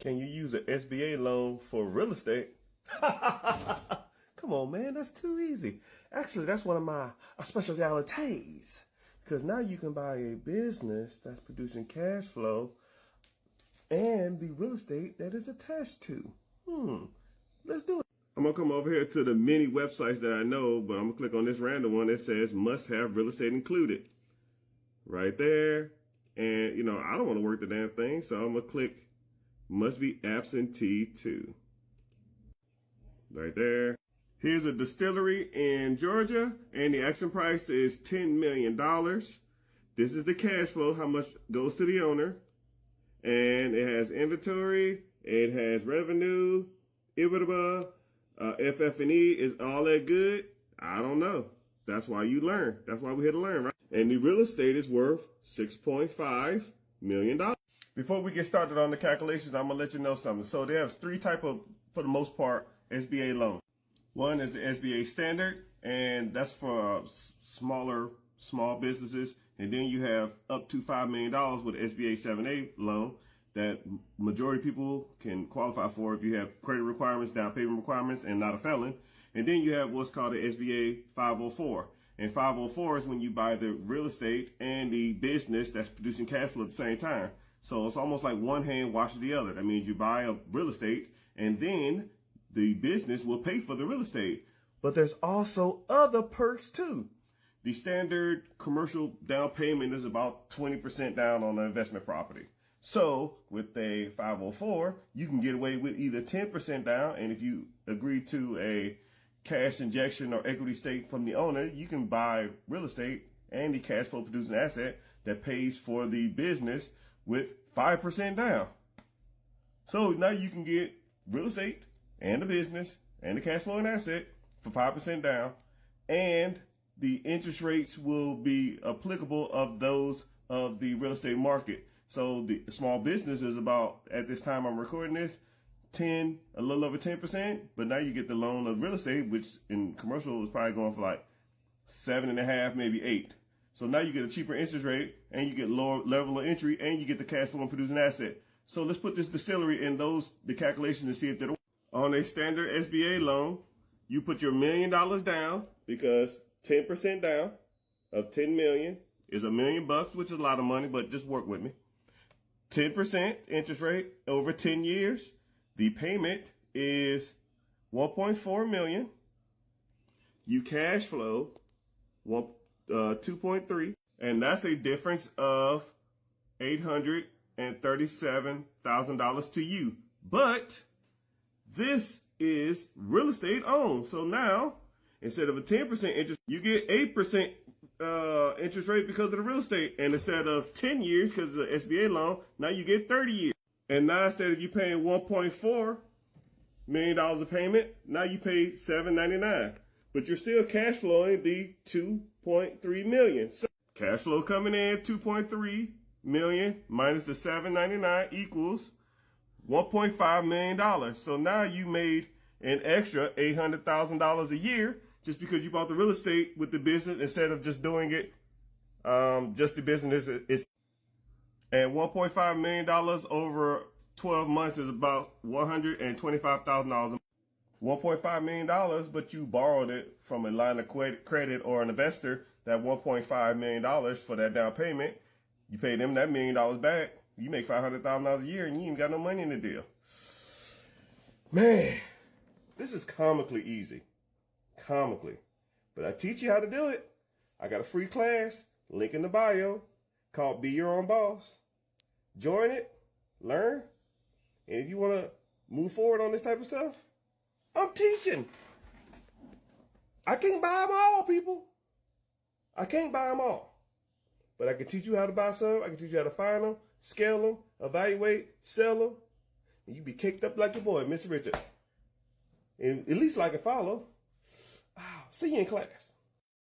Can you use an SBA loan for real estate? Come on, man, that's too easy. Actually, that's one of my specialties. Because now you can buy a business that's producing cash flow and the real estate that is attached to. Let's do it. I'm going to come over here to the many websites that I know, but I'm going to click on this random one that says must have real estate included. Right there. And, you know, I don't want to work the damn thing, so I'm going to click must be absentee too. Right there. Here's a distillery in Georgia, and the asking price is $10 million. This is the cash flow, how much goes to the owner. And it has inventory, it has revenue, EBITDA, FF&E. Is all that good? I don't know. That's why you learn. That's why we're here to learn, right? And the real estate is worth $6.5 million. Before we get started on the calculations, I'm going to let you know something. So they have three type of, for the most part, SBA loans. One is the SBA standard, and that's for small businesses. And then you have up to $5 million with SBA 7A loan that majority of people can qualify for if you have credit requirements, down payment requirements, and not a felon. And then you have what's called the SBA 504. And 504 is when you buy the real estate and the business that's producing cash flow at the same time. So it's almost like one hand washes the other. That means you buy a real estate and then the business will pay for the real estate. But there's also other perks too. The standard commercial down payment is about 20% down on an investment property. So with a 504, you can get away with either 10% down, and if you agree to a cash injection or equity stake from the owner, you can buy real estate and the cash flow producing asset that pays for the business with 5% down. So now you can get real estate and the business and the cash flowing asset for 5% down, and the interest rates will be applicable of those of the real estate market. So the small business is about, at this time I'm recording this, a little over 10%, but now you get the loan of real estate, which in commercial is probably going for like 7.5, maybe 8. So now you get a cheaper interest rate, and you get lower level of entry, and you get the cash flow and producing asset. So let's put this distillery in the calculations and see if they're on a standard SBA loan. You put your $1 million down, because 10% down of 10 million is $1 million, which is a lot of money, but just work with me. 10% interest rate over 10 years. The payment is 1.4 million. You cash flow 2.3, and that's a difference of $837,000 to you. But this is real estate owned. So now, instead of a 10% interest, you get 8% interest rate because of the real estate. And instead of 10 years, because it's an SBA loan, now you get 30 years. And now instead of you paying $1.4 million of payment, now you pay $799. But you're still cash flowing the $2.3 million. So cash flow coming in $2.3 million minus the $799 equals $1.5 million. So now you made an extra $800,000 a year just because you bought the real estate with the business instead of just doing it, just the business. And $1.5 million over 12 months is about $125,000. $1.5 million, but you borrowed it from a line of credit or an investor, that $1.5 million for that down payment. You pay them that $1 million back. You make $500,000 a year and you ain't got no money in the deal. Man, this is comically easy. Comically. But I teach you how to do it. I got a free class, link in the bio, called Be Your Own Boss. Join it, learn, and if you want to move forward on this type of stuff, I'm teaching. I can't buy them all, people. I can't buy them all. But I can teach you how to buy some. I can teach you how to find them, scale them, evaluate, sell them. And you be caked up like your boy, Mr. Richard. And at least like and follow. See you in class.